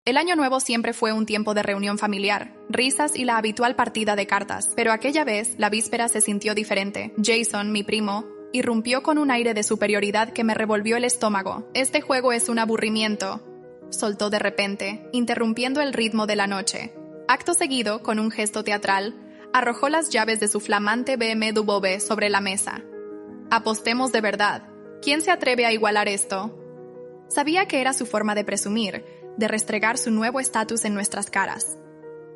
El año nuevo siempre fue un tiempo de reunión familiar, risas y la habitual partida de cartas, pero aquella vez la víspera se sintió diferente. Jason, mi primo, irrumpió con un aire de superioridad que me revolvió el estómago. «Este juego es un aburrimiento», soltó de repente, interrumpiendo el ritmo de la noche. Acto seguido, con un gesto teatral, arrojó las llaves de su flamante BMW sobre la mesa. «Apostemos de verdad. ¿Quién se atreve a igualar esto?» Sabía que era su forma de presumir, de restregar su nuevo estatus en nuestras caras.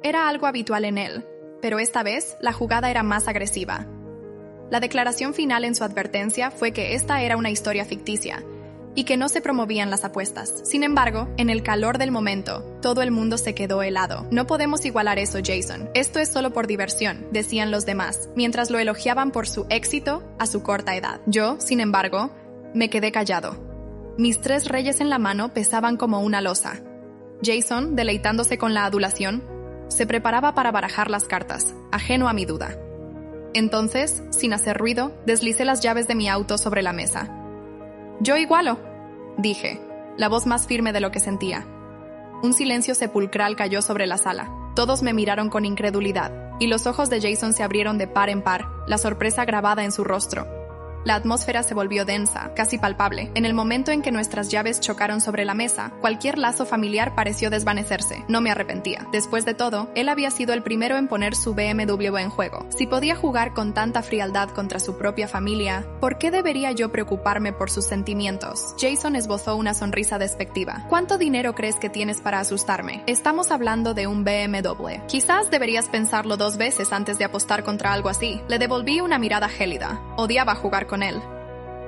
Era algo habitual en él, pero esta vez la jugada era más agresiva. La declaración final en su advertencia fue que esta era una historia ficticia y que no se promovían las apuestas. Sin embargo, en el calor del momento, todo el mundo se quedó helado. «No podemos igualar eso, Jason. Esto es solo por diversión», decían los demás, mientras lo elogiaban por su éxito a su corta edad. Yo, sin embargo, me quedé callado. Mis 3 reyes en la mano pesaban como una losa. Jason, deleitándose con la adulación, se preparaba para barajar las cartas, ajeno a mi duda. Entonces, sin hacer ruido, deslicé las llaves de mi auto sobre la mesa. «Yo igualo», dije, la voz más firme de lo que sentía. Un silencio sepulcral cayó sobre la sala. Todos me miraron con incredulidad, y los ojos de Jason se abrieron de par en par, la sorpresa grabada en su rostro. La atmósfera se volvió densa, casi palpable. En el momento en que nuestras llaves chocaron sobre la mesa, cualquier lazo familiar pareció desvanecerse. No me arrepentía. Después de todo, él había sido el primero en poner su BMW en juego. Si podía jugar con tanta frialdad contra su propia familia, ¿por qué debería yo preocuparme por sus sentimientos? Jason esbozó una sonrisa despectiva. «¿Cuánto dinero crees que tienes para asustarme? Estamos hablando de un BMW. Quizás deberías pensarlo 2 veces antes de apostar contra algo así». Le devolví una mirada gélida. Odiaba jugar con él.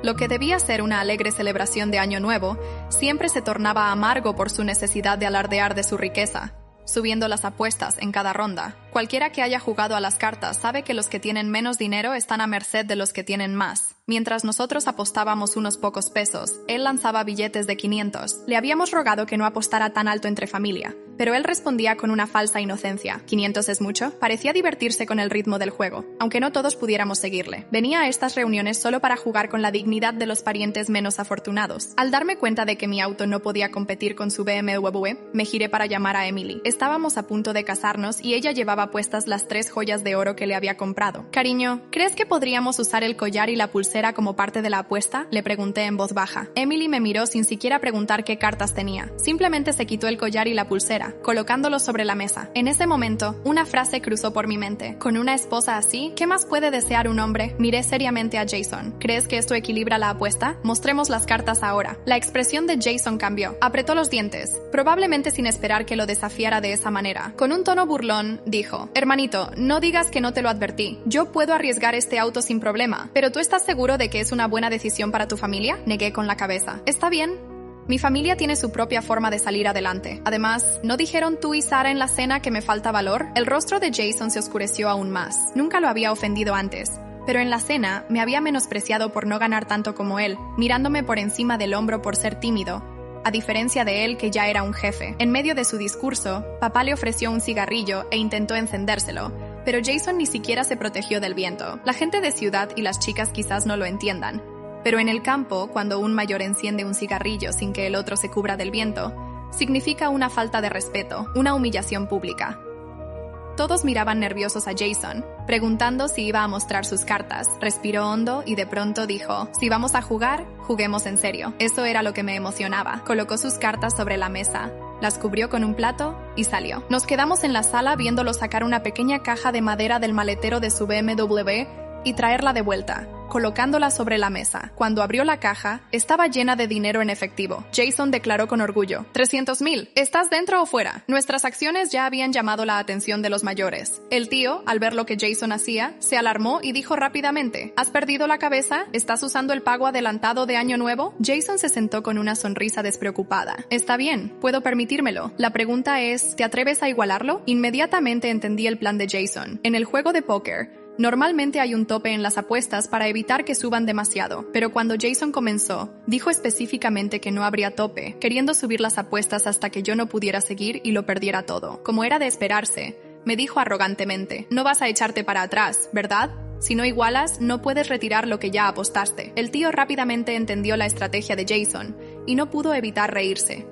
Lo que debía ser una alegre celebración de Año Nuevo, siempre se tornaba amargo por su necesidad de alardear de su riqueza, subiendo las apuestas en cada ronda. Cualquiera que haya jugado a las cartas sabe que los que tienen menos dinero están a merced de los que tienen más. Mientras nosotros apostábamos unos pocos pesos, él lanzaba billetes de 500. Le habíamos rogado que no apostara tan alto entre familia, pero él respondía con una falsa inocencia. «¿500 es mucho?» Parecía divertirse con el ritmo del juego, aunque no todos pudiéramos seguirle. Venía a estas reuniones solo para jugar con la dignidad de los parientes menos afortunados. Al darme cuenta de que mi auto no podía competir con su BMW, me giré para llamar a Emily. Estábamos a punto de casarnos y ella llevaba puestas las 3 joyas de oro que le había comprado. «Cariño, ¿crees que podríamos usar el collar y la pulsera como parte de la apuesta?», le pregunté en voz baja. Emily me miró sin siquiera preguntar qué cartas tenía. Simplemente se quitó el collar y la pulsera, colocándolos sobre la mesa. En ese momento, una frase cruzó por mi mente. «Con una esposa así, ¿qué más puede desear un hombre?». Miré seriamente a Jason. «¿Crees que esto equilibra la apuesta? Mostremos las cartas ahora». La expresión de Jason cambió. Apretó los dientes, probablemente sin esperar que lo desafiara de esa manera. Con un tono burlón, dijo: «Hermanito, no digas que no te lo advertí. Yo puedo arriesgar este auto sin problema. ¿Pero tú estás seguro de que es una buena decisión para tu familia?». Negué con la cabeza. «Está bien. Mi familia tiene su propia forma de salir adelante. Además, ¿no dijeron tú y Sara en la cena que me falta valor?». El rostro de Jason se oscureció aún más. Nunca lo había ofendido antes, pero en la cena me había menospreciado por no ganar tanto como él, mirándome por encima del hombro por ser tímido, a diferencia de él que ya era un jefe. En medio de su discurso, papá le ofreció un cigarrillo e intentó encendérselo, pero Jason ni siquiera se protegió del viento. La gente de ciudad y las chicas quizás no lo entiendan, pero en el campo, cuando un mayor enciende un cigarrillo sin que el otro se cubra del viento, significa una falta de respeto, una humillación pública. Todos miraban nerviosos a Jason, preguntando si iba a mostrar sus cartas. Respiró hondo y de pronto dijo: «Si vamos a jugar, juguemos en serio». Eso era lo que me emocionaba. Colocó sus cartas sobre la mesa, las cubrió con un plato y salió. Nos quedamos en la sala viéndolo sacar una pequeña caja de madera del maletero de su BMW y traerla de vuelta, colocándola sobre la mesa. Cuando abrió la caja, estaba llena de dinero en efectivo. Jason declaró con orgullo: «$300,000. ¿Estás dentro o fuera?». Nuestras acciones ya habían llamado la atención de los mayores. El tío, al ver lo que Jason hacía, se alarmó y dijo rápidamente: «¿Has perdido la cabeza? ¿Estás usando el pago adelantado de Año Nuevo?». Jason se sentó con una sonrisa despreocupada. «Está bien, puedo permitírmelo. La pregunta es, ¿te atreves a igualarlo?». Inmediatamente entendí el plan de Jason. En el juego de póker, normalmente hay un tope en las apuestas para evitar que suban demasiado, pero cuando Jason comenzó, dijo específicamente que no habría tope, queriendo subir las apuestas hasta que yo no pudiera seguir y lo perdiera todo. Como era de esperarse, me dijo arrogantemente: «No vas a echarte para atrás, ¿verdad? Si no igualas, no puedes retirar lo que ya apostaste». El tío rápidamente entendió la estrategia de Jason y no pudo evitar reírse.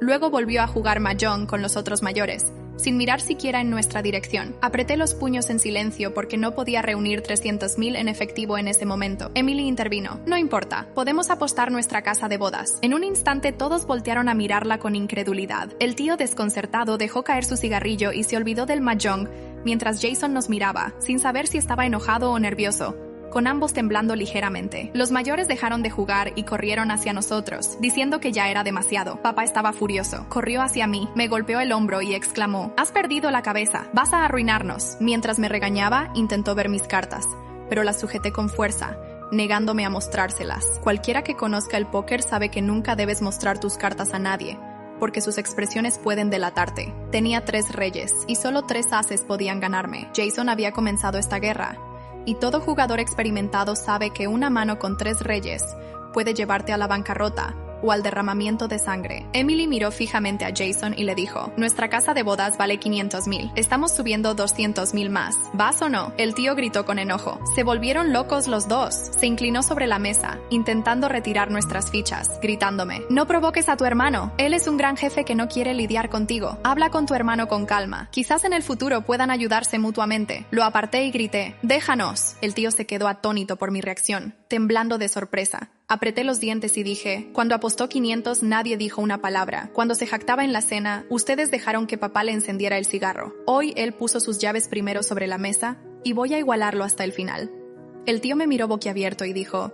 Luego volvió a jugar mahjong con los otros mayores, sin mirar siquiera en nuestra dirección. Apreté los puños en silencio porque no podía reunir 300.000 en efectivo en ese momento. Emily intervino. No importa, podemos apostar nuestra casa de bodas. En un instante todos voltearon a mirarla con incredulidad. El tío desconcertado dejó caer su cigarrillo y se olvidó del mahjong mientras Jason nos miraba, sin saber si estaba enojado o nervioso, con ambos temblando ligeramente. Los mayores dejaron de jugar y corrieron hacia nosotros, diciendo que ya era demasiado. Papá estaba furioso. Corrió hacia mí, me golpeó el hombro y exclamó: «Has perdido la cabeza, vas a arruinarnos». Mientras me regañaba, intentó ver mis cartas, pero las sujeté con fuerza, negándome a mostrárselas. Cualquiera que conozca el póker sabe que nunca debes mostrar tus cartas a nadie, porque sus expresiones pueden delatarte. Tenía 3 reyes, y solo 3 ases podían ganarme. Jason había comenzado esta guerra, y todo jugador experimentado sabe que una mano con 3 reyes puede llevarte a la bancarrota o al derramamiento de sangre. Emily miró fijamente a Jason y le dijo: «Nuestra casa de bodas vale 500.000. Estamos subiendo 200.000 más. ¿Vas o no?». El tío gritó con enojo. Se volvieron locos los dos. Se inclinó sobre la mesa, intentando retirar nuestras fichas, gritándome: «No provoques a tu hermano. Él es un gran jefe que no quiere lidiar contigo. Habla con tu hermano con calma. Quizás en el futuro puedan ayudarse mutuamente». Lo aparté y grité: «¡Déjanos!». El tío se quedó atónito por mi reacción, temblando de sorpresa. Apreté los dientes y dije: «Cuando apostó 500 nadie dijo una palabra. Cuando se jactaba en la cena, ustedes dejaron que papá le encendiera el cigarro. Hoy él puso sus llaves primero sobre la mesa y voy a igualarlo hasta el final». El tío me miró boquiabierto y dijo: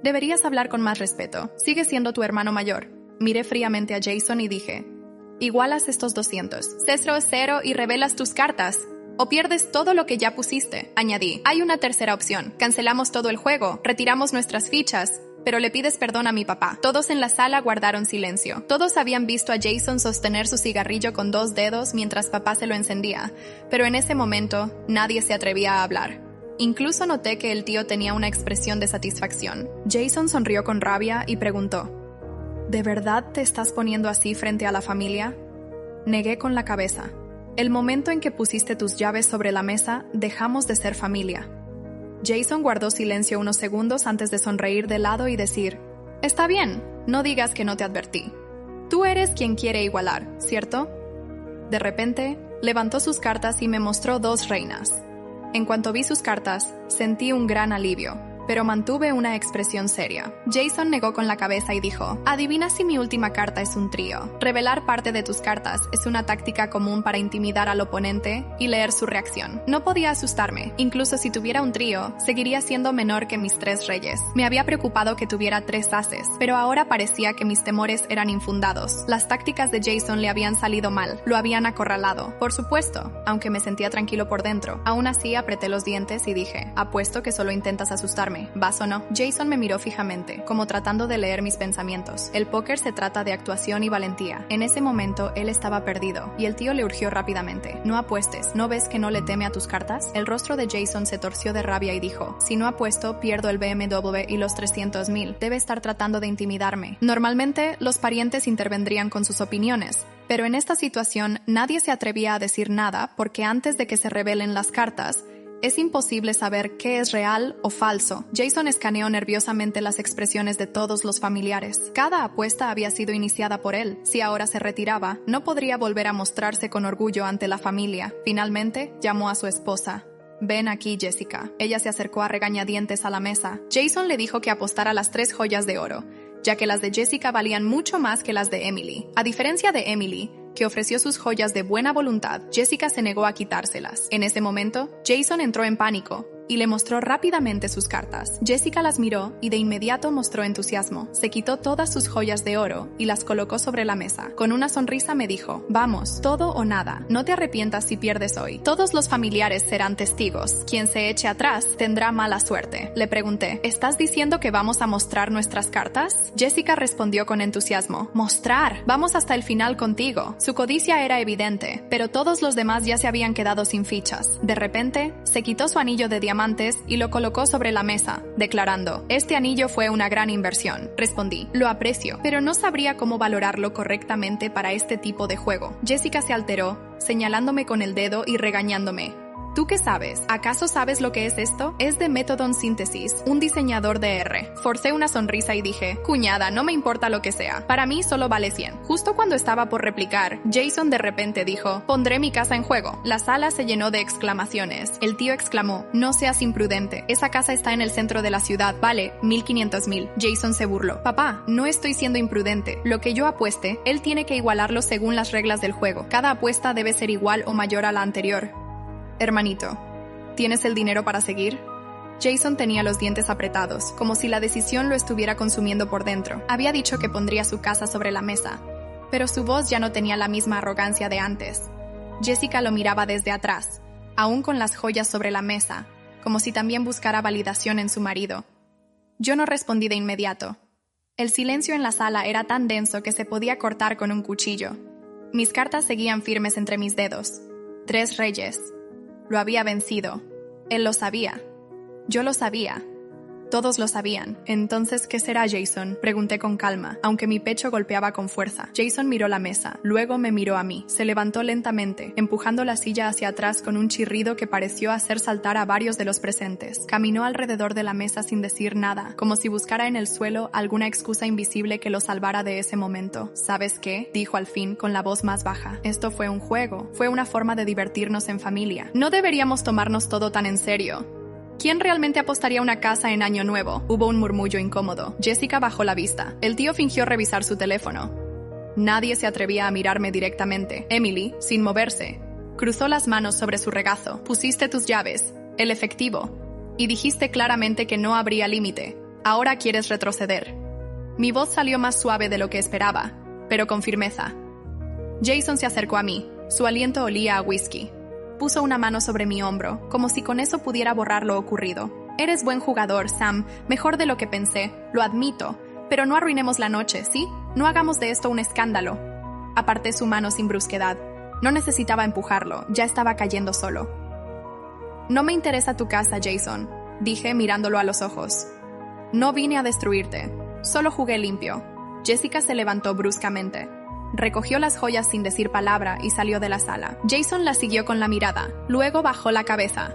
«Deberías hablar con más respeto. Sigue siendo tu hermano mayor». Miré fríamente a Jason y dije: «Igualas estos 200. Cesro 0 y revelas tus cartas. O pierdes todo lo que ya pusiste». Añadí: «Hay una tercera opción. Cancelamos todo el juego, retiramos nuestras fichas, pero le pides perdón a mi papá». Todos en la sala guardaron silencio. Todos habían visto a Jason sostener su cigarrillo con 2 dedos mientras papá se lo encendía, pero en ese momento nadie se atrevía a hablar. Incluso noté que el tío tenía una expresión de satisfacción. Jason sonrió con rabia y preguntó: «¿De verdad te estás poniendo así frente a la familia?». Negué con la cabeza. «El momento en que pusiste tus llaves sobre la mesa, dejamos de ser familia». Jason guardó silencio unos segundos antes de sonreír de lado y decir: «Está bien, no digas que no te advertí. Tú eres quien quiere igualar, ¿cierto?». De repente, levantó sus cartas y me mostró 2 reinas. En cuanto vi sus cartas, sentí un gran alivio, pero mantuve una expresión seria. Jason negó con la cabeza y dijo: «Adivina si mi última carta es un trío». Revelar parte de tus cartas es una táctica común para intimidar al oponente y leer su reacción. No podía asustarme. Incluso si tuviera un trío, seguiría siendo menor que mis 3 reyes. Me había preocupado que tuviera 3 ases, pero ahora parecía que mis temores eran infundados. Las tácticas de Jason le habían salido mal, lo habían acorralado. Por supuesto, aunque me sentía tranquilo por dentro. Aún así apreté los dientes y dije: «Apuesto que solo intentas asustarme. ¿Vas o no?». Jason me miró fijamente, como tratando de leer mis pensamientos. El póker se trata de actuación y valentía. En ese momento, él estaba perdido, y el tío le urgió rápidamente: «No apuestes, ¿no ves que no le teme a tus cartas?». El rostro de Jason se torció de rabia y dijo: «Si no apuesto, pierdo el BMW y los 300.000. Debe estar tratando de intimidarme». Normalmente, los parientes intervendrían con sus opiniones, pero en esta situación nadie se atrevía a decir nada porque antes de que se revelen las cartas, es imposible saber qué es real o falso. Jason escaneó nerviosamente las expresiones de todos los familiares. Cada apuesta había sido iniciada por él. Si ahora se retiraba, no podría volver a mostrarse con orgullo ante la familia. Finalmente, llamó a su esposa. «Ven aquí, Jessica». Ella se acercó a regañadientes a la mesa. Jason le dijo que apostara las 3 joyas de oro, ya que las de Jessica valían mucho más que las de Emily. A diferencia de Emily, que ofreció sus joyas de buena voluntad, Jessica se negó a quitárselas. En ese momento, Jason entró en pánico y le mostró rápidamente sus cartas. Jessica las miró y de inmediato mostró entusiasmo. Se quitó todas sus joyas de oro y las colocó sobre la mesa. Con una sonrisa me dijo: «Vamos, todo o nada. No te arrepientas si pierdes hoy. Todos los familiares serán testigos. Quien se eche atrás tendrá mala suerte». Le pregunté: «¿Estás diciendo que vamos a mostrar nuestras cartas?». Jessica respondió con entusiasmo: «¡Mostrar! Vamos hasta el final contigo». Su codicia era evidente, pero todos los demás ya se habían quedado sin fichas. De repente, se quitó su anillo de diamantes y lo colocó sobre la mesa, declarando: «Este anillo fue una gran inversión». Respondí: «Lo aprecio, pero no sabría cómo valorarlo correctamente para este tipo de juego». Jessica se alteró, señalándome con el dedo y regañándome: ¿Tú qué sabes? ¿Acaso sabes lo que es esto? Es de Methadone Synthesis, un diseñador de R. Forcé una sonrisa y dije, cuñada, no me importa lo que sea. Para mí solo vale 100. Justo cuando estaba por replicar, Jason de repente dijo, pondré mi casa en juego. La sala se llenó de exclamaciones. El tío exclamó, no seas imprudente. Esa casa está en el centro de la ciudad. Vale, 1.500.000. Jason se burló. Papá, no estoy siendo imprudente. Lo que yo apueste, él tiene que igualarlo según las reglas del juego. Cada apuesta debe ser igual o mayor a la anterior. Hermanito, ¿tienes el dinero para seguir? Jason tenía los dientes apretados, como si la decisión lo estuviera consumiendo por dentro. Había dicho que pondría su casa sobre la mesa, pero su voz ya no tenía la misma arrogancia de antes. Jessica lo miraba desde atrás, aún con las joyas sobre la mesa, como si también buscara validación en su marido. Yo no respondí de inmediato. El silencio en la sala era tan denso que se podía cortar con un cuchillo. Mis cartas seguían firmes entre mis dedos. 3 reyes. Lo había vencido. Él lo sabía. Yo lo sabía. Todos lo sabían. Entonces, ¿qué será, Jason? Pregunté con calma, aunque mi pecho golpeaba con fuerza. Jason miró la mesa, luego me miró a mí. Se levantó lentamente, empujando la silla hacia atrás con un chirrido que pareció hacer saltar a varios de los presentes. Caminó alrededor de la mesa sin decir nada, como si buscara en el suelo alguna excusa invisible que lo salvara de ese momento. ¿Sabes qué? Dijo al fin, con la voz más baja. Esto fue un juego. Fue una forma de divertirnos en familia. No deberíamos tomarnos todo tan en serio. ¿Quién realmente apostaría una casa en Año Nuevo? Hubo un murmullo incómodo. Jessica bajó la vista. El tío fingió revisar su teléfono. Nadie se atrevía a mirarme directamente. Emily, sin moverse, cruzó las manos sobre su regazo. Pusiste tus llaves, el efectivo, y dijiste claramente que no habría límite. Ahora quieres retroceder. Mi voz salió más suave de lo que esperaba, pero con firmeza. Jason se acercó a mí. Su aliento olía a whisky. Puso una mano sobre mi hombro, como si con eso pudiera borrar lo ocurrido. Eres buen jugador, Sam, mejor de lo que pensé, lo admito, pero no arruinemos la noche, ¿sí? No hagamos de esto un escándalo. Aparté su mano sin brusquedad. No necesitaba empujarlo, ya estaba cayendo solo. No me interesa tu casa, Jason, dije mirándolo a los ojos. No vine a destruirte, solo jugué limpio. Jessica se levantó bruscamente. Recogió las joyas sin decir palabra y salió de la sala. Jason la siguió con la mirada, luego bajó la cabeza.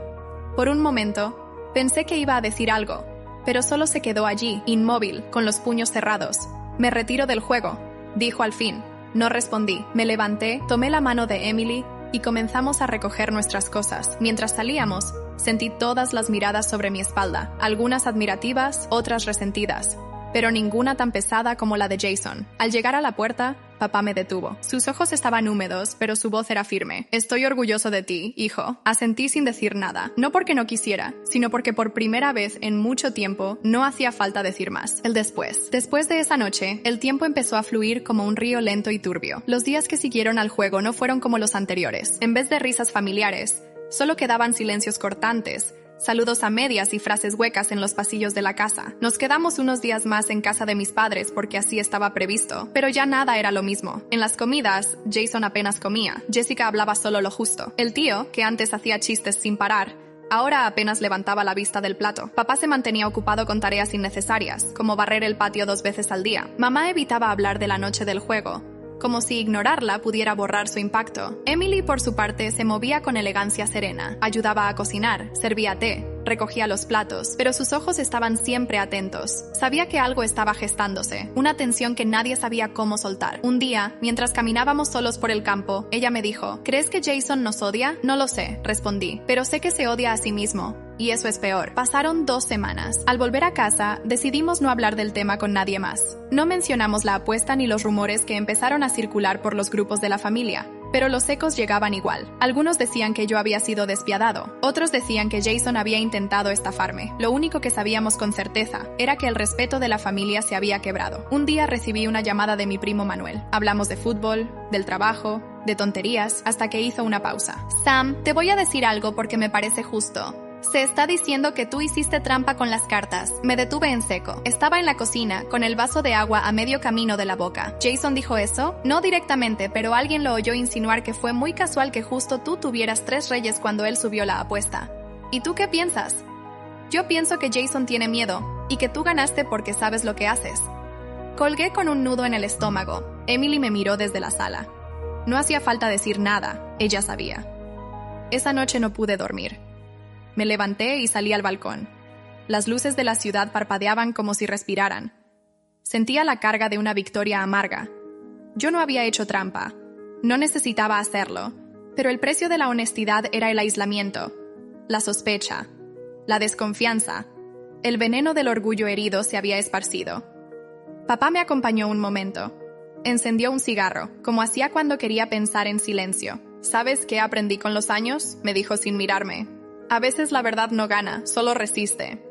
Por un momento, pensé que iba a decir algo, pero solo se quedó allí, inmóvil, con los puños cerrados. Me retiro del juego, dijo al fin. No respondí. Me levanté, tomé la mano de Emily y comenzamos a recoger nuestras cosas. Mientras salíamos, sentí todas las miradas sobre mi espalda, algunas admirativas, otras resentidas, pero ninguna tan pesada como la de Jason. Al llegar a la puerta, papá me detuvo. Sus ojos estaban húmedos, pero su voz era firme. Estoy orgulloso de ti, hijo. Asentí sin decir nada. No porque no quisiera, sino porque por primera vez en mucho tiempo no hacía falta decir más. El después. Después de esa noche, el tiempo empezó a fluir como un río lento y turbio. Los días que siguieron al juego no fueron como los anteriores. En vez de risas familiares, solo quedaban silencios cortantes, saludos a medias y frases huecas en los pasillos de la casa. Nos quedamos unos días más en casa de mis padres porque así estaba previsto, pero ya nada era lo mismo. En las comidas, Jason apenas comía. Jessica hablaba solo lo justo. El tío, que antes hacía chistes sin parar, ahora apenas levantaba la vista del plato. Papá se mantenía ocupado con tareas innecesarias, como barrer el patio 2 veces al día. Mamá evitaba hablar de la noche del juego, como si ignorarla pudiera borrar su impacto. Emily, por su parte, se movía con elegancia serena. Ayudaba a cocinar, servía té, recogía los platos, pero sus ojos estaban siempre atentos. Sabía que algo estaba gestándose, una tensión que nadie sabía cómo soltar. Un día, mientras caminábamos solos por el campo, ella me dijo, ¿crees que Jason nos odia? No lo sé, respondí, pero sé que se odia a sí mismo. Y eso es peor. Pasaron 2 semanas. Al volver a casa, decidimos no hablar del tema con nadie más. No mencionamos la apuesta ni los rumores que empezaron a circular por los grupos de la familia, pero los ecos llegaban igual. Algunos decían que yo había sido despiadado, otros decían que Jason había intentado estafarme. Lo único que sabíamos con certeza era que el respeto de la familia se había quebrado. Un día recibí una llamada de mi primo Manuel. Hablamos de fútbol, del trabajo, de tonterías, hasta que hizo una pausa. Sam, te voy a decir algo porque me parece justo. Se está diciendo que tú hiciste trampa con las cartas. Me detuve en seco. Estaba en la cocina, con el vaso de agua a medio camino de la boca. ¿Jason dijo eso? No directamente, pero alguien lo oyó insinuar que fue muy casual que justo tú tuvieras 3 reyes cuando él subió la apuesta. ¿Y tú qué piensas? Yo pienso que Jason tiene miedo, y que tú ganaste porque sabes lo que haces. Colgué con un nudo en el estómago. Emily me miró desde la sala. No hacía falta decir nada, ella sabía. Esa noche no pude dormir. Me levanté y salí al balcón. Las luces de la ciudad parpadeaban como si respiraran. Sentía la carga de una victoria amarga. Yo no había hecho trampa. No necesitaba hacerlo. Pero el precio de la honestidad era el aislamiento, la sospecha, la desconfianza. El veneno del orgullo herido se había esparcido. Papá me acompañó un momento. Encendió un cigarro, como hacía cuando quería pensar en silencio. ¿Sabes qué aprendí con los años?, me dijo sin mirarme. A veces la verdad no gana, solo resiste.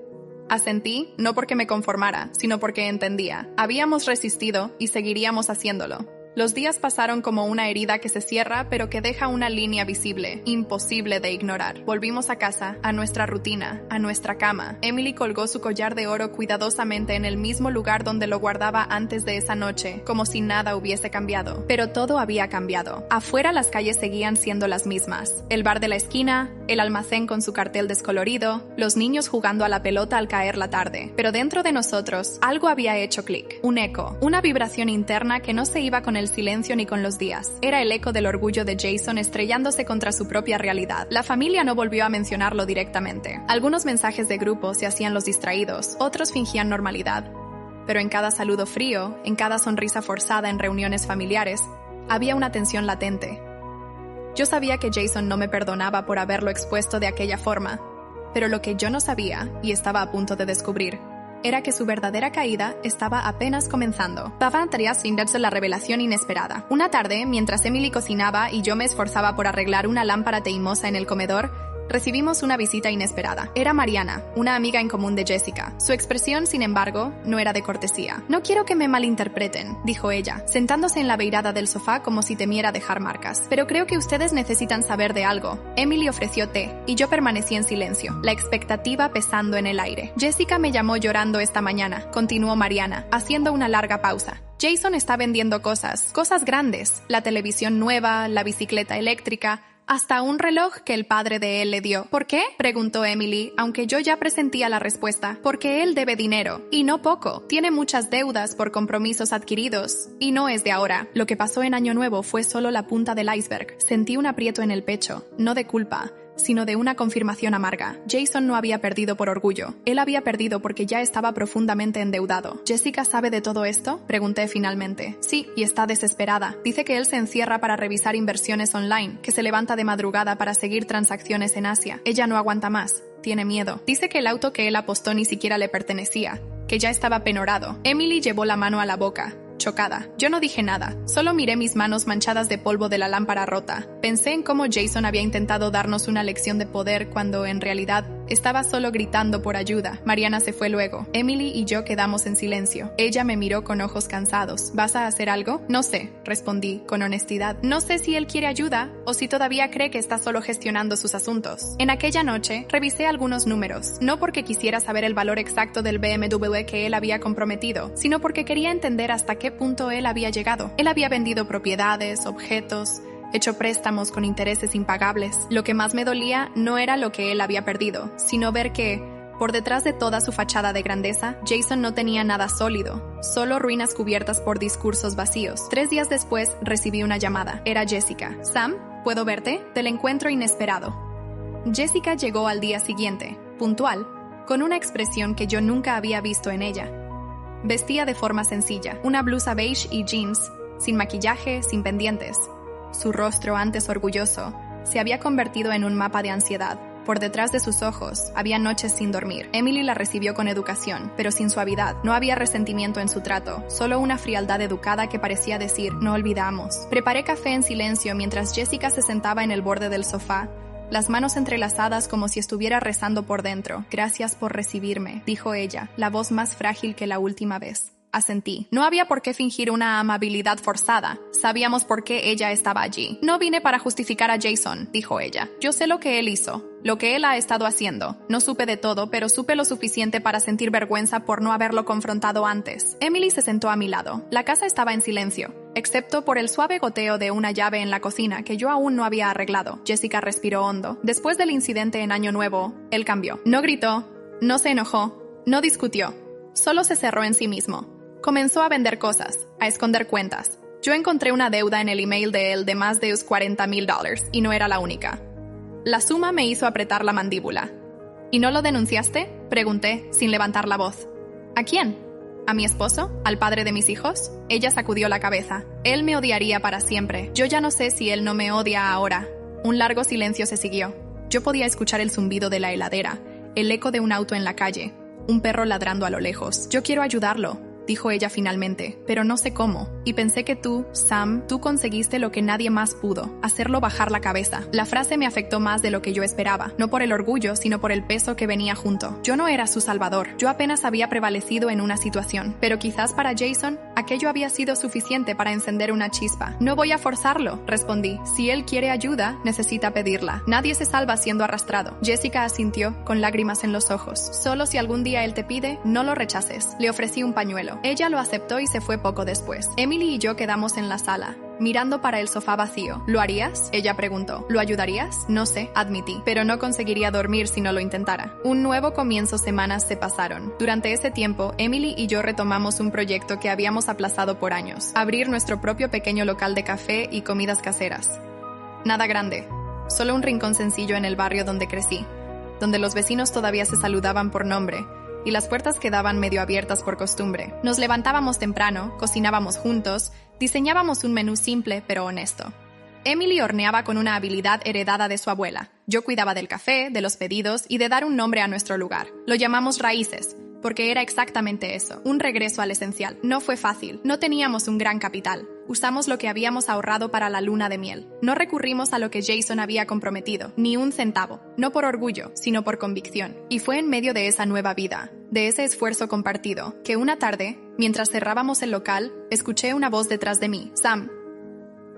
Asentí, no porque me conformara, sino porque entendía. Habíamos resistido y seguiríamos haciéndolo. Los días pasaron como una herida que se cierra, pero que deja una línea visible, imposible de ignorar. Volvimos a casa, a nuestra rutina, a nuestra cama. Emily colgó su collar de oro cuidadosamente en el mismo lugar donde lo guardaba antes de esa noche, como si nada hubiese cambiado. Pero todo había cambiado. Afuera las calles seguían siendo las mismas. El bar de la esquina, el almacén con su cartel descolorido, los niños jugando a la pelota al caer la tarde. Pero dentro de nosotros, algo había hecho clic. Un eco, una vibración interna que no se iba con el silencio ni con los días. Era el eco del orgullo de Jason estrellándose contra su propia realidad. La familia no volvió a mencionarlo directamente. Algunos mensajes de grupo se hacían los distraídos, otros fingían normalidad. Pero en cada saludo frío, en cada sonrisa forzada en reuniones familiares, había una tensión latente. Yo sabía que Jason no me perdonaba por haberlo expuesto de aquella forma, pero lo que yo no sabía, y estaba a punto de descubrir, era que su verdadera caída estaba apenas comenzando. Papá Andreas inverse la revelación inesperada. Una tarde, mientras Emily cocinaba y yo me esforzaba por arreglar una lámpara teimosa en el comedor, recibimos una visita inesperada. Era Mariana, una amiga en común de Jessica. Su expresión, sin embargo, no era de cortesía. «No quiero que me malinterpreten», dijo ella, sentándose en la beirada del sofá como si temiera dejar marcas. «Pero creo que ustedes necesitan saber de algo». Emily ofreció té, y yo permanecí en silencio, la expectativa pesando en el aire. «Jessica me llamó llorando esta mañana», continuó Mariana, haciendo una larga pausa. «Jason está vendiendo cosas grandes. La televisión nueva, la bicicleta eléctrica, hasta un reloj que el padre de él le dio». «¿Por qué?», preguntó Emily, aunque yo ya presentía la respuesta. «Porque él debe dinero, y no poco. Tiene muchas deudas por compromisos adquiridos, y no es de ahora». Lo que pasó en Año Nuevo fue solo la punta del iceberg. Sentí un aprieto en el pecho, no de culpa, sino de una confirmación amarga. Jason no había perdido por orgullo. Él había perdido porque ya estaba profundamente endeudado. «¿Jessica sabe de todo esto?», pregunté finalmente. «Sí, y está desesperada. Dice que él se encierra para revisar inversiones online, que se levanta de madrugada para seguir transacciones en Asia. Ella no aguanta más. Tiene miedo. Dice que el auto que él apostó ni siquiera le pertenecía, que ya estaba penorado». Emily llevó la mano a la boca, chocada. Yo no dije nada, solo miré mis manos manchadas de polvo de la lámpara rota. Pensé en cómo Jason había intentado darnos una lección de poder cuando, en realidad, estaba solo gritando por ayuda. Mariana se fue luego. Emily y yo quedamos en silencio. Ella me miró con ojos cansados. «¿Vas a hacer algo?». «No sé», respondí, con honestidad. «No sé si él quiere ayuda o si todavía cree que está solo gestionando sus asuntos». En aquella noche, revisé algunos números, no porque quisiera saber el valor exacto del BMW que él había comprometido, sino porque quería entender hasta qué punto él había llegado. Él había vendido propiedades, objetos, hecho préstamos con intereses impagables. Lo que más me dolía no era lo que él había perdido, sino ver que, por detrás de toda su fachada de grandeza, Jason no tenía nada sólido, solo ruinas cubiertas por discursos vacíos. 3 días después recibí una llamada. Era Jessica. «Sam, ¿puedo verte?». Del encuentro inesperado. Jessica llegó al día siguiente, puntual, con una expresión que yo nunca había visto en ella. Vestía de forma sencilla, una blusa beige y jeans, sin maquillaje, sin pendientes. Su rostro, antes orgulloso, se había convertido en un mapa de ansiedad. Por detrás de sus ojos, había noches sin dormir. Emily la recibió con educación, pero sin suavidad. No había resentimiento en su trato, solo una frialdad educada que parecía decir, «no olvidamos». Preparé café en silencio mientras Jessica se sentaba en el borde del sofá, las manos entrelazadas como si estuviera rezando por dentro. «Gracias por recibirme», dijo ella, la voz más frágil que la última vez. Asentí. No había por qué fingir una amabilidad forzada. Sabíamos por qué ella estaba allí. «No vine para justificar a Jason», dijo ella. «Yo sé lo que él hizo, lo que él ha estado haciendo. No supe de todo, pero supe lo suficiente para sentir vergüenza por no haberlo confrontado antes». Emily se sentó a mi lado. La casa estaba en silencio, excepto por el suave goteo de una llave en la cocina que yo aún no había arreglado. Jessica respiró hondo. Después del incidente en Año Nuevo, él cambió. No gritó, no se enojó, no discutió. Solo se cerró en sí mismo. Comenzó a vender cosas, a esconder cuentas. Yo encontré una deuda en el email de él de más de $40,000 y no era la única. La suma me hizo apretar la mandíbula. ¿Y no lo denunciaste?, pregunté, sin levantar la voz. ¿A quién? ¿A mi esposo? ¿Al padre de mis hijos? Ella sacudió la cabeza. Él me odiaría para siempre. Yo ya no sé si él no me odia ahora. Un largo silencio se siguió. Yo podía escuchar el zumbido de la heladera, el eco de un auto en la calle, un perro ladrando a lo lejos. Yo quiero ayudarlo, dijo ella finalmente, pero no sé cómo. Y pensé que tú, Sam, tú conseguiste lo que nadie más pudo, hacerlo bajar la cabeza. La frase me afectó más de lo que yo esperaba, no por el orgullo, sino por el peso que venía junto. Yo no era su salvador, yo apenas había prevalecido en una situación, pero quizás para Jason, aquello había sido suficiente para encender una chispa. No voy a forzarlo, respondí. Si él quiere ayuda, necesita pedirla. Nadie se salva siendo arrastrado. Jessica asintió, con lágrimas en los ojos. Solo si algún día él te pide, no lo rechaces. Le ofrecí un pañuelo. Ella lo aceptó y se fue poco después. Emily y yo quedamos en la sala, mirando para el sofá vacío. ¿Lo harías?, ella preguntó. ¿Lo ayudarías? No sé, admití, pero no conseguiría dormir si no lo intentara. Un nuevo comienzo. Semanas se pasaron. Durante ese tiempo, Emily y yo retomamos un proyecto que habíamos aplazado por años: abrir nuestro propio pequeño local de café y comidas caseras. Nada grande, solo un rincón sencillo en el barrio donde crecí, donde los vecinos todavía se saludaban por nombre, y las puertas quedaban medio abiertas por costumbre. Nos levantábamos temprano, cocinábamos juntos, diseñábamos un menú simple pero honesto. Emily horneaba con una habilidad heredada de su abuela. Yo cuidaba del café, de los pedidos y de dar un nombre a nuestro lugar. Lo llamamos Raíces, porque era exactamente eso, un regreso al esencial. No fue fácil, no teníamos un gran capital. Usamos lo que habíamos ahorrado para la luna de miel. No recurrimos a lo que Jason había comprometido, ni un centavo, no por orgullo, sino por convicción. Y fue en medio de esa nueva vida, de ese esfuerzo compartido, que una tarde, mientras cerrábamos el local, escuché una voz detrás de mí. Sam.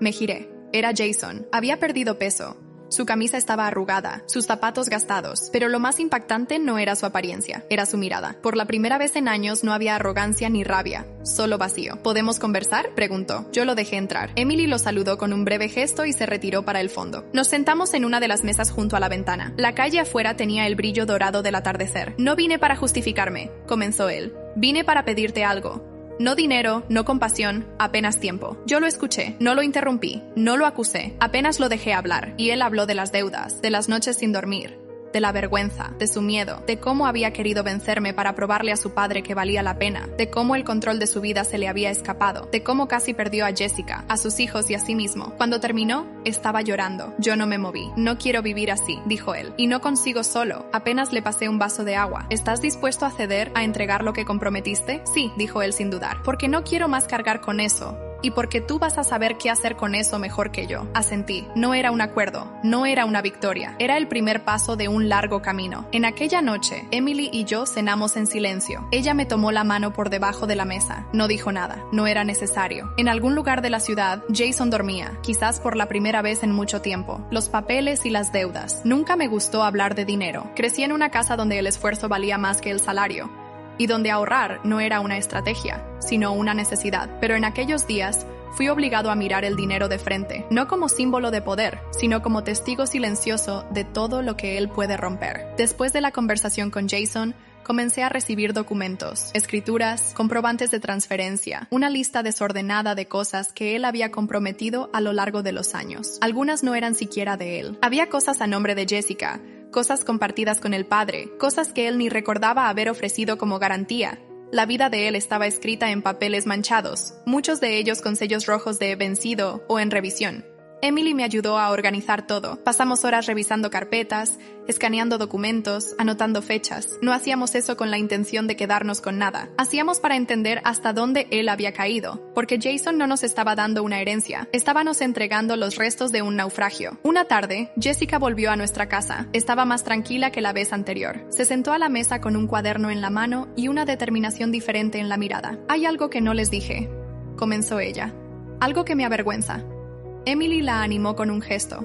Me giré. Era Jason. Había perdido peso. Su camisa estaba arrugada, sus zapatos gastados, pero lo más impactante no era su apariencia, era su mirada. Por la primera vez en años no había arrogancia ni rabia, solo vacío. ¿Podemos conversar?, preguntó. Yo lo dejé entrar. Emily lo saludó con un breve gesto y se retiró para el fondo. Nos sentamos en una de las mesas junto a la ventana. La calle afuera tenía el brillo dorado del atardecer. No vine para justificarme, comenzó él. Vine para pedirte algo. No dinero, no compasión, apenas tiempo. Yo lo escuché, no lo interrumpí, no lo acusé, apenas lo dejé hablar. Y él habló de las deudas, de las noches sin dormir, de la vergüenza, de su miedo, de cómo había querido vencerme para probarle a su padre que valía la pena, de cómo el control de su vida se le había escapado, de cómo casi perdió a Jessica, a sus hijos y a sí mismo. Cuando terminó, estaba llorando. Yo no me moví. No quiero vivir así, dijo él. Y no consigo solo. Apenas le pasé un vaso de agua. ¿Estás dispuesto a ceder, a entregar lo que comprometiste? Sí, dijo él sin dudar. Porque no quiero más cargar con eso. Y porque tú vas a saber qué hacer con eso mejor que yo. Asentí. No era un acuerdo, no era una victoria, era el primer paso de un largo camino. En aquella noche, Emily y yo cenamos en silencio. Ella me tomó la mano por debajo de la mesa. No dijo nada, no era necesario. En algún lugar de la ciudad, Jason dormía, quizás por la primera vez en mucho tiempo. Los papeles y las deudas. Nunca me gustó hablar de dinero. Crecí en una casa donde el esfuerzo valía más que el salario, y donde ahorrar no era una estrategia, sino una necesidad. Pero en aquellos días, fui obligado a mirar el dinero de frente, no como símbolo de poder, sino como testigo silencioso de todo lo que él puede romper. Después de la conversación con Jason, comencé a recibir documentos, escrituras, comprobantes de transferencia, una lista desordenada de cosas que él había comprometido a lo largo de los años. Algunas no eran siquiera de él. Había cosas a nombre de Jessica, cosas compartidas con el padre, cosas que él ni recordaba haber ofrecido como garantía. La vida de él estaba escrita en papeles manchados, muchos de ellos con sellos rojos de vencido o en revisión. Emily me ayudó a organizar todo. Pasamos horas revisando carpetas, escaneando documentos, anotando fechas. No hacíamos eso con la intención de quedarnos con nada. Hacíamos para entender hasta dónde él había caído, porque Jason no nos estaba dando una herencia. Estábamos entregando los restos de un naufragio. Una tarde, Jessica volvió a nuestra casa. Estaba más tranquila que la vez anterior. Se sentó a la mesa con un cuaderno en la mano y una determinación diferente en la mirada. «Hay algo que no les dije», comenzó ella. «Algo que me avergüenza». Emily la animó con un gesto.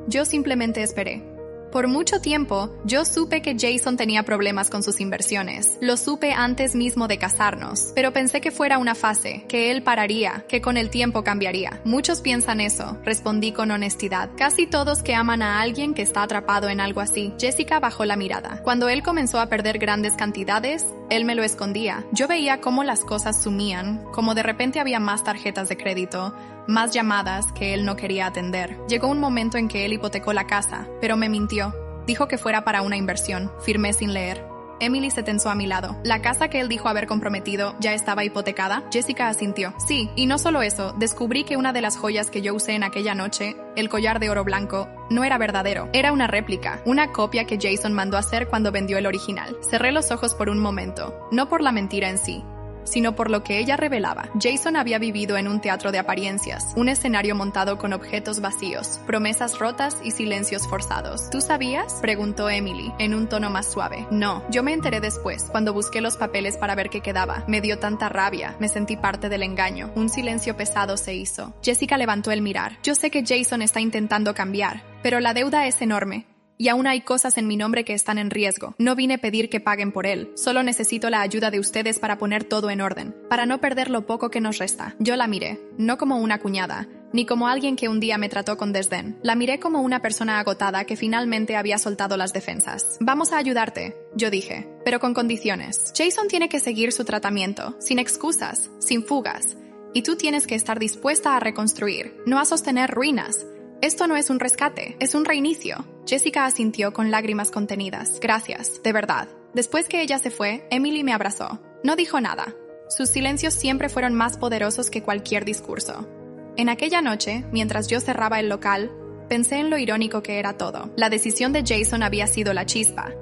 Yo simplemente esperé. Por mucho tiempo, yo supe que Jason tenía problemas con sus inversiones. Lo supe antes mismo de casarnos, pero pensé que fuera una fase, que él pararía, que con el tiempo cambiaría. Muchos piensan eso, respondí con honestidad. Casi todos que aman a alguien que está atrapado en algo así. Jessica bajó la mirada. Cuando él comenzó a perder grandes cantidades, Él me lo escondía. Yo veía cómo las cosas sumían, como de repente había más tarjetas de crédito, más llamadas que él no quería atender. Llegó un momento en que él hipotecó la casa, pero me mintió. Dijo que fuera para una inversión. Firmé sin leer. Emily se tensó a mi lado. ¿La casa que él dijo haber comprometido ya estaba hipotecada? Jessica asintió. Sí, y no solo eso, descubrí que una de las joyas que yo usé en aquella noche, el collar de oro blanco, no era verdadero. Era una réplica, una copia que Jason mandó hacer cuando vendió el original. Cerré los ojos por un momento, no por la mentira en sí, sino por lo que ella revelaba. Jason había vivido en un teatro de apariencias, un escenario montado con objetos vacíos, promesas rotas y silencios forzados. ¿Tú sabías?, preguntó Emily, en un tono más suave. No, yo me enteré después, cuando busqué los papeles para ver qué quedaba. Me dio tanta rabia, me sentí parte del engaño. Un silencio pesado se hizo. Jessica levantó el mirar. Yo sé que Jason está intentando cambiar, pero la deuda es enorme. Y aún hay cosas en mi nombre que están en riesgo. No vine a pedir que paguen por él. Solo necesito la ayuda de ustedes para poner todo en orden, para no perder lo poco que nos resta. Yo la miré, no como una cuñada, ni como alguien que un día me trató con desdén. La miré como una persona agotada que finalmente había soltado las defensas. Vamos a ayudarte, yo dije, pero con condiciones. Jason tiene que seguir su tratamiento, sin excusas, sin fugas. Y tú tienes que estar dispuesta a reconstruir, no a sostener ruinas. Esto no es un rescate, es un reinicio. Jessica asintió con lágrimas contenidas. Gracias, de verdad. Después que ella se fue, Emily me abrazó. No dijo nada. Sus silencios siempre fueron más poderosos que cualquier discurso. En aquella noche, mientras yo cerraba el local, pensé en lo irónico que era todo. La decisión de Jason había sido la chispa,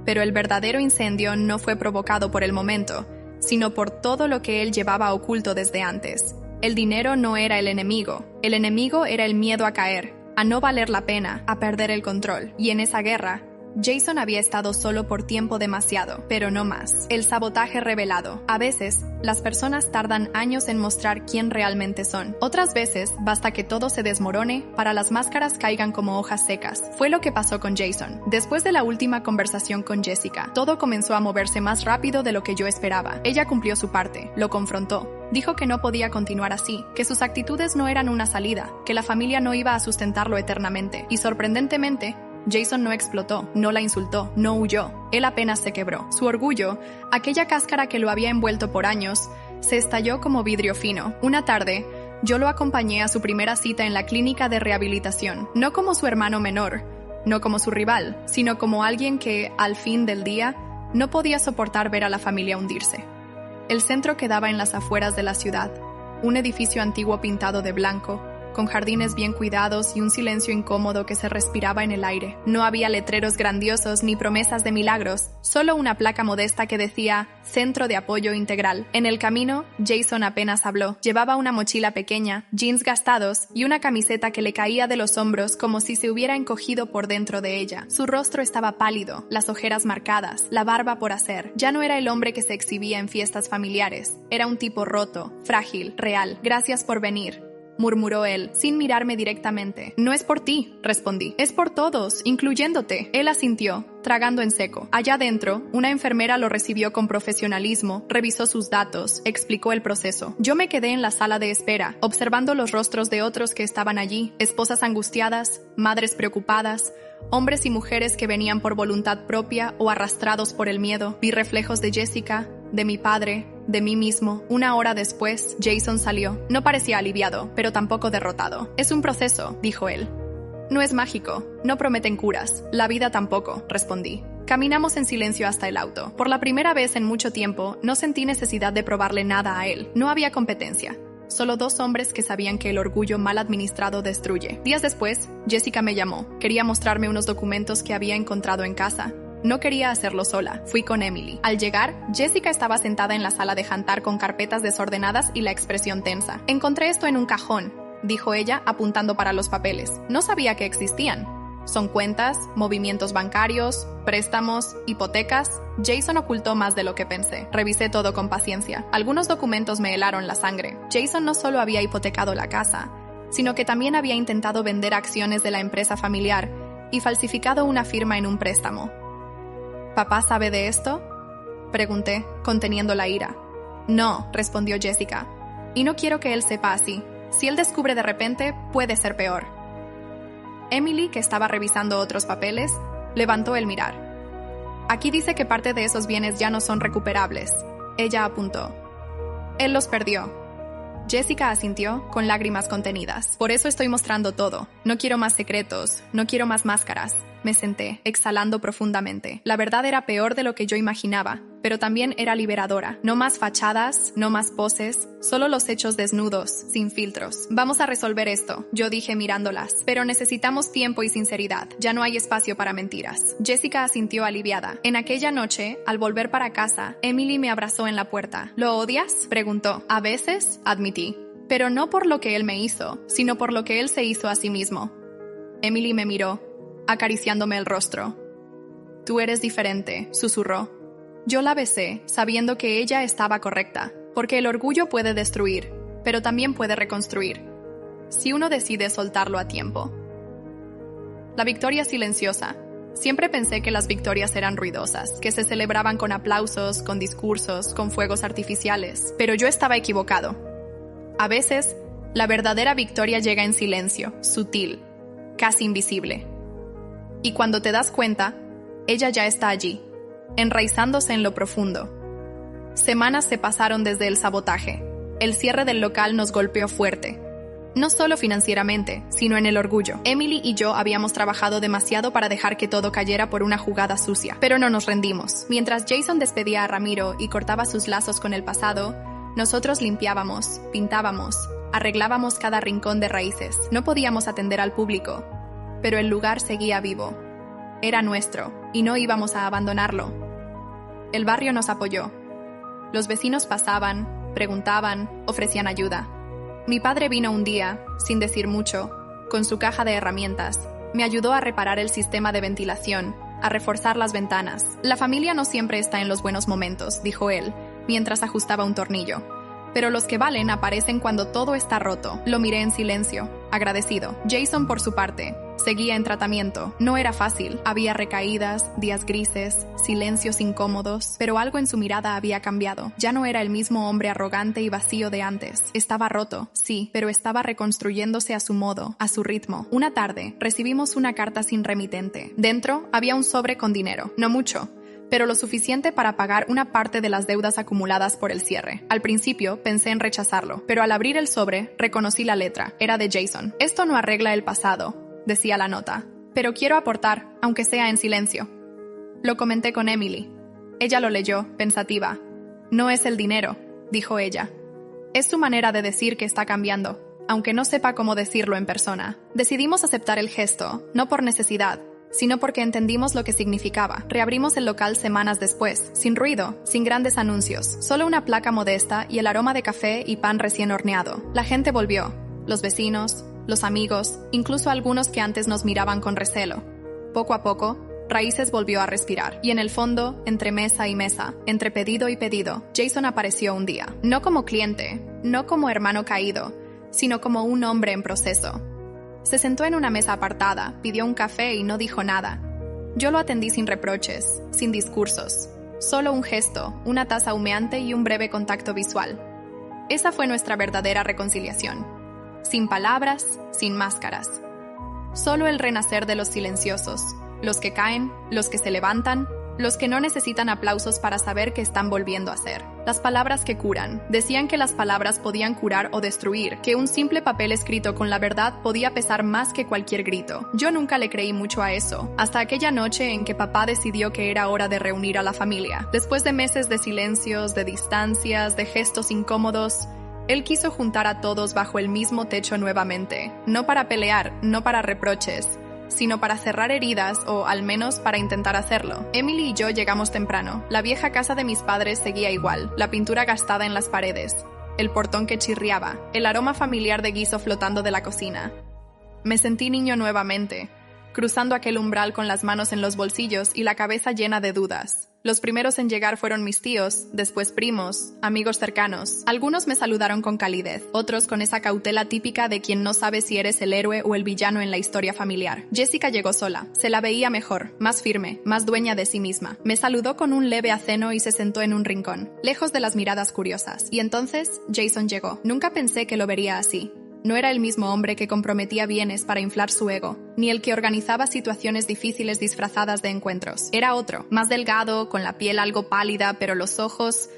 pero el verdadero incendio no fue provocado por el momento, sino por todo lo que él llevaba oculto desde antes. El dinero no era el enemigo era el miedo a caer, a no valer la pena, a perder el control. Y en esa guerra, Jason había estado solo por tiempo demasiado, pero no más. El sabotaje revelado. A veces, las personas tardan años en mostrar quién realmente son. Otras veces, basta que todo se desmorone para las máscaras caigan como hojas secas. Fue lo que pasó con Jason. Después de la última conversación con Jessica, todo comenzó a moverse más rápido de lo que yo esperaba. Ella cumplió su parte, lo confrontó. Dijo que no podía continuar así, que sus actitudes no eran una salida, que la familia no iba a sustentarlo eternamente. Y sorprendentemente, Jason no explotó, no la insultó, no huyó. Él apenas se quebró. Su orgullo, aquella cáscara que lo había envuelto por años, se estalló como vidrio fino. Una tarde, yo lo acompañé a su primera cita en la clínica de rehabilitación, no como su hermano menor, no como su rival, sino como alguien que, al fin del día, no podía soportar ver a la familia hundirse. El centro quedaba en las afueras de la ciudad, un edificio antiguo pintado de blanco, con jardines bien cuidados y un silencio incómodo que se respiraba en el aire. No había letreros grandiosos ni promesas de milagros, solo una placa modesta que decía Centro de Apoyo Integral. En el camino, Jason apenas habló. Llevaba una mochila pequeña, jeans gastados y una camiseta que le caía de los hombros como si se hubiera encogido por dentro de ella. Su rostro estaba pálido, las ojeras marcadas, la barba por hacer. Ya no era el hombre que se exhibía en fiestas familiares. Era un tipo roto, frágil, real. Gracias por venir, murmuró él, sin mirarme directamente. No es por ti, respondí. Es por todos, incluyéndote. Él asintió, tragando en seco. Allá adentro, una enfermera lo recibió con profesionalismo, revisó sus datos, explicó el proceso. Yo me quedé en la sala de espera, observando los rostros de otros que estaban allí, esposas angustiadas, madres preocupadas, hombres y mujeres que venían por voluntad propia o arrastrados por el miedo. Vi reflejos de Jessica, de mi padre, de mí mismo. Una hora después, Jason salió. No parecía aliviado, pero tampoco derrotado. Es un proceso, dijo él. No es mágico, no prometen curas. La vida tampoco, respondí. Caminamos en silencio hasta el auto. Por la primera vez en mucho tiempo, no sentí necesidad de probarle nada a él. No había competencia. Solo dos hombres que sabían que el orgullo mal administrado destruye. Días después, Jessica me llamó. Quería mostrarme unos documentos que había encontrado en casa. No quería hacerlo sola. Fui con Emily. Al llegar, Jessica estaba sentada en la sala de jantar con carpetas desordenadas y la expresión tensa. Encontré esto en un cajón, dijo ella, apuntando para los papeles. No sabía que existían. Son cuentas, movimientos bancarios, préstamos, hipotecas. Jason ocultó más de lo que pensé. Revisé todo con paciencia. Algunos documentos me helaron la sangre. Jason no solo había hipotecado la casa, sino que también había intentado vender acciones de la empresa familiar y falsificado una firma en un préstamo. ¿Papá sabe de esto?, pregunté, conteniendo la ira. No, respondió Jessica. Y no quiero que él sepa así. Si él descubre de repente, puede ser peor. Emily, que estaba revisando otros papeles, levantó el mirar. Aquí dice que parte de esos bienes ya no son recuperables. Ella apuntó. Él los perdió. Jessica asintió, con lágrimas contenidas. Por eso estoy mostrando todo. No quiero más secretos, no quiero más máscaras. Me senté, exhalando profundamente. La verdad era peor de lo que yo imaginaba, pero también era liberadora. No más fachadas, no más poses, solo los hechos desnudos, sin filtros. Vamos a resolver esto, yo dije mirándolas. Pero necesitamos tiempo y sinceridad. Ya no hay espacio para mentiras. Jessica asintió aliviada. En aquella noche, al volver para casa, Emily me abrazó en la puerta. ¿Lo odias?, preguntó. A veces, admití. Pero no por lo que él me hizo, sino por lo que él se hizo a sí mismo. Emily me miró, acariciándome el rostro. Tú eres diferente, susurró. Yo la besé, sabiendo que ella estaba correcta, porque el orgullo puede destruir, pero también puede reconstruir, si uno decide soltarlo a tiempo. La victoria silenciosa. Siempre pensé que las victorias eran ruidosas, que se celebraban con aplausos, con discursos, con fuegos artificiales, pero yo estaba equivocado. A veces, la verdadera victoria llega en silencio, sutil, casi invisible. Y cuando te das cuenta, ella ya está allí, enraizándose en lo profundo. Semanas se pasaron desde el sabotaje. El cierre del local nos golpeó fuerte. No solo financieramente, sino en el orgullo. Emily y yo habíamos trabajado demasiado para dejar que todo cayera por una jugada sucia, pero no nos rendimos. Mientras Jason despedía a Ramiro y cortaba sus lazos con el pasado, nosotros limpiábamos, pintábamos, arreglábamos cada rincón de raíces. No podíamos atender al público, pero el lugar seguía vivo. Era nuestro, y no íbamos a abandonarlo. El barrio nos apoyó. Los vecinos pasaban, preguntaban, ofrecían ayuda. Mi padre vino un día, sin decir mucho, con su caja de herramientas. Me ayudó a reparar el sistema de ventilación, a reforzar las ventanas. La familia no siempre está en los buenos momentos, dijo él, mientras ajustaba un tornillo. Pero los que valen aparecen cuando todo está roto. Lo miré en silencio, agradecido. Jason, por su parte, seguía en tratamiento. No era fácil. Había recaídas, días grises, silencios incómodos, pero algo en su mirada había cambiado. Ya no era el mismo hombre arrogante y vacío de antes. Estaba roto, sí, pero estaba reconstruyéndose a su modo, a su ritmo. Una tarde, recibimos una carta sin remitente. Dentro había un sobre con dinero. No mucho, pero lo suficiente para pagar una parte de las deudas acumuladas por el cierre. Al principio pensé en rechazarlo, pero al abrir el sobre, reconocí la letra. Era de Jason. Esto no arregla el pasado, decía la nota, pero quiero aportar, aunque sea en silencio. Lo comenté con Emily. Ella lo leyó, pensativa. No es el dinero, dijo ella. Es su manera de decir que está cambiando, aunque no sepa cómo decirlo en persona. Decidimos aceptar el gesto, no por necesidad, sino porque entendimos lo que significaba. Reabrimos el local semanas después, sin ruido, sin grandes anuncios, solo una placa modesta y el aroma de café y pan recién horneado. La gente volvió, los vecinos, los amigos, incluso algunos que antes nos miraban con recelo. Poco a poco, Raíces volvió a respirar, y en el fondo, entre mesa y mesa, entre pedido y pedido, Jason apareció un día. No como cliente, no como hermano caído, sino como un hombre en proceso. Se sentó en una mesa apartada, pidió un café y no dijo nada. Yo lo atendí sin reproches, sin discursos. Solo un gesto, una taza humeante y un breve contacto visual. Esa fue nuestra verdadera reconciliación. Sin palabras, sin máscaras. Solo el renacer de los silenciosos, los que caen, los que se levantan, los que no necesitan aplausos para saber que están volviendo a ser. Las palabras que curan. Decían que las palabras podían curar o destruir, que un simple papel escrito con la verdad podía pesar más que cualquier grito. Yo nunca le creí mucho a eso, hasta aquella noche en que papá decidió que era hora de reunir a la familia. Después de meses de silencios, de distancias, de gestos incómodos, él quiso juntar a todos bajo el mismo techo nuevamente. No para pelear, no para reproches, sino para cerrar heridas o, al menos, para intentar hacerlo. Emily y yo llegamos temprano. La vieja casa de mis padres seguía igual, la pintura gastada en las paredes, el portón que chirriaba, el aroma familiar de guiso flotando de la cocina. Me sentí niño nuevamente, cruzando aquel umbral con las manos en los bolsillos y la cabeza llena de dudas. Los primeros en llegar fueron mis tíos, después primos, amigos cercanos. Algunos me saludaron con calidez, otros con esa cautela típica de quien no sabe si eres el héroe o el villano en la historia familiar. Jessica llegó sola. Se la veía mejor, más firme, más dueña de sí misma. Me saludó con un leve aceno y se sentó en un rincón, lejos de las miradas curiosas. Y entonces Jason llegó. Nunca pensé que lo vería así. No era el mismo hombre que comprometía bienes para inflar su ego, ni el que organizaba situaciones difíciles disfrazadas de encuentros. Era otro, más delgado, con la piel algo pálida, pero los ojos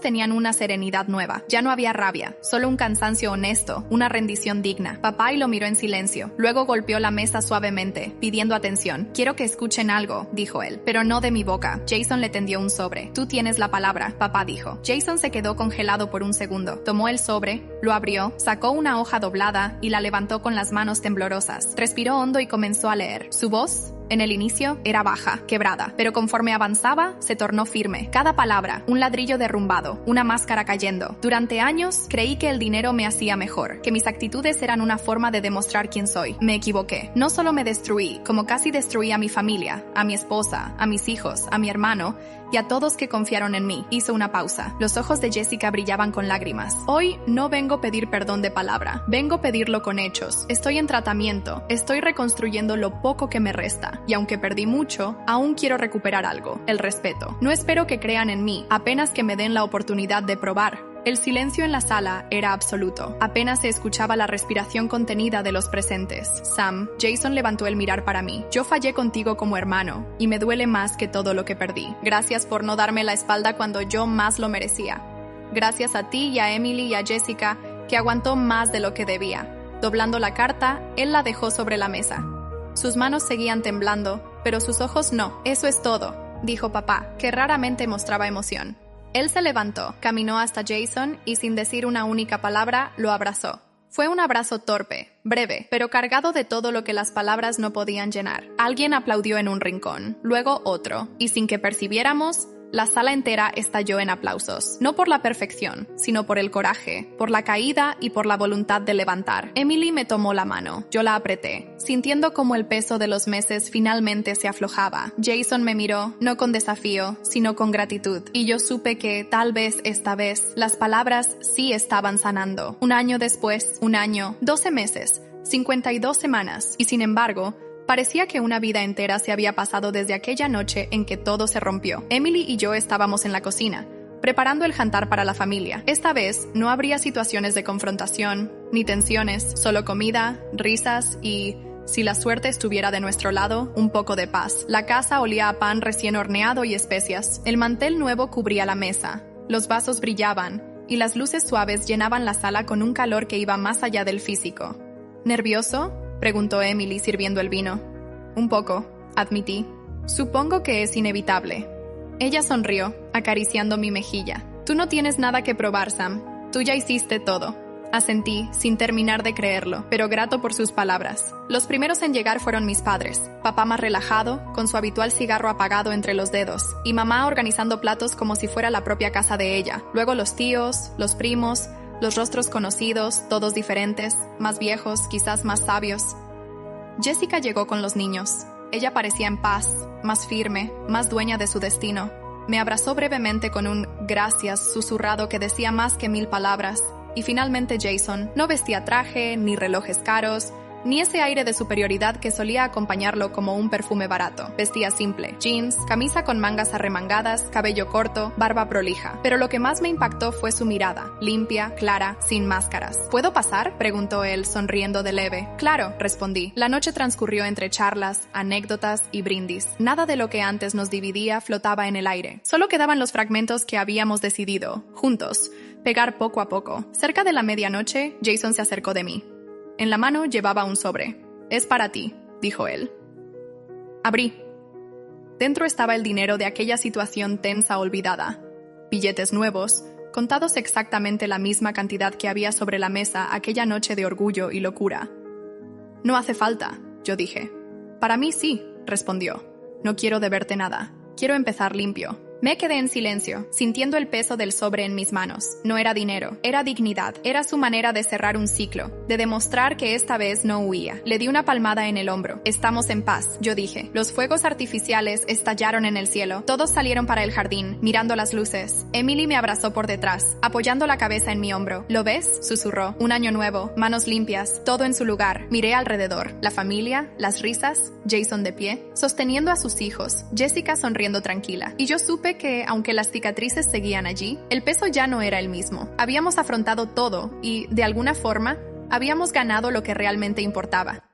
tenían una serenidad nueva. Ya no había rabia, solo un cansancio honesto, una rendición digna. Papá lo miró en silencio. Luego golpeó la mesa suavemente, pidiendo atención. «Quiero que escuchen algo», dijo él, «pero no de mi boca». Jason le tendió un sobre. «Tú tienes la palabra», papá dijo. Jason se quedó congelado por un segundo. Tomó el sobre, lo abrió, sacó una hoja doblada y la levantó con las manos temblorosas. Respiró hondo y comenzó a leer. Su voz, en el inicio, era baja, quebrada, pero conforme avanzaba, se tornó firme. Cada palabra, un ladrillo derrumbado, una máscara cayendo. Durante años, creí que el dinero me hacía mejor, que mis actitudes eran una forma de demostrar quién soy. Me equivoqué. No solo me destruí, como casi destruí a mi familia, a mi esposa, a mis hijos, a mi hermano, y a todos que confiaron en mí. Hizo una pausa. Los ojos de Jessica brillaban con lágrimas. Hoy no vengo a pedir perdón de palabra, vengo a pedirlo con hechos. Estoy en tratamiento, estoy reconstruyendo lo poco que me resta, y aunque perdí mucho, aún quiero recuperar algo, el respeto. No espero que crean en mí, apenas que me den la oportunidad de probar. El silencio en la sala era absoluto. Apenas se escuchaba la respiración contenida de los presentes. Sam, Jason levantó el mirar para mí. Yo fallé contigo como hermano, y me duele más que todo lo que perdí. Gracias por no darme la espalda cuando yo más lo merecía. Gracias a ti y a Emily y a Jessica, que aguantó más de lo que debía. Doblando la carta, él la dejó sobre la mesa. Sus manos seguían temblando, pero sus ojos no. «Eso es todo», dijo papá, que raramente mostraba emoción. Él se levantó, caminó hasta Jason y sin decir una única palabra, lo abrazó. Fue un abrazo torpe, breve, pero cargado de todo lo que las palabras no podían llenar. Alguien aplaudió en un rincón, luego otro, y sin que percibiéramos, la sala entera estalló en aplausos. No por la perfección, sino por el coraje, por la caída y por la voluntad de levantar. Emily me tomó la mano. Yo la apreté, sintiendo como el peso de los meses finalmente se aflojaba. Jason me miró, no con desafío, sino con gratitud. Y yo supe que, tal vez esta vez, las palabras sí estaban sanando. Un año después, 1 año, 12 meses, 52 semanas, y sin embargo, parecía que una vida entera se había pasado desde aquella noche en que todo se rompió. Emily y yo estábamos en la cocina, preparando el jantar para la familia. Esta vez no habría situaciones de confrontación, ni tensiones, solo comida, risas y, si la suerte estuviera de nuestro lado, un poco de paz. La casa olía a pan recién horneado y especias. El mantel nuevo cubría la mesa, los vasos brillaban, y las luces suaves llenaban la sala con un calor que iba más allá del físico. ¿Nervioso?, preguntó Emily sirviendo el vino. «Un poco», admití. «Supongo que es inevitable». Ella sonrió, acariciando mi mejilla. «Tú no tienes nada que probar, Sam. Tú ya hiciste todo». Asentí, sin terminar de creerlo, pero grato por sus palabras. Los primeros en llegar fueron mis padres. Papá más relajado, con su habitual cigarro apagado entre los dedos, y mamá organizando platos como si fuera la propia casa de ella. Luego los tíos, los primos, los rostros conocidos, todos diferentes, más viejos, quizás más sabios. Jessica llegó con los niños. Ella parecía en paz, más firme, más dueña de su destino. Me abrazó brevemente con un «gracias» susurrado que decía más que 1000 palabras. Y finalmente Jason no vestía traje, ni relojes caros, ni ese aire de superioridad que solía acompañarlo como un perfume barato. Vestía simple, jeans, camisa con mangas arremangadas, cabello corto, barba prolija. Pero lo que más me impactó fue su mirada, limpia, clara, sin máscaras. ¿Puedo pasar?, preguntó él, sonriendo de leve. «Claro», respondí. La noche transcurrió entre charlas, anécdotas y brindis. Nada de lo que antes nos dividía flotaba en el aire. Solo quedaban los fragmentos que habíamos decidido, juntos, pegar poco a poco. Cerca de la medianoche, Jason se acercó de mí. En la mano llevaba un sobre. «Es para ti», dijo él. Abrí. Dentro estaba el dinero de aquella situación tensa olvidada. Billetes nuevos, contados exactamente la misma cantidad que había sobre la mesa aquella noche de orgullo y locura. «No hace falta», yo dije. «Para mí sí», respondió. «No quiero deberte nada. Quiero empezar limpio». Me quedé en silencio, sintiendo el peso del sobre en mis manos. No era dinero, era dignidad. Era su manera de cerrar un ciclo, de demostrar que esta vez no huía. Le di una palmada en el hombro. «Estamos en paz», yo dije. Los fuegos artificiales estallaron en el cielo. Todos salieron para el jardín, mirando las luces. Emily me abrazó por detrás, apoyando la cabeza en mi hombro. «¿Lo ves?», susurró. «Un año nuevo, manos limpias, todo en su lugar». Miré alrededor. La familia, las risas, Jason de pie, sosteniendo a sus hijos, Jessica sonriendo tranquila. Y yo supe que, aunque las cicatrices seguían allí, el peso ya no era el mismo. Habíamos afrontado todo y, de alguna forma, Habíamos ganado lo que realmente importaba.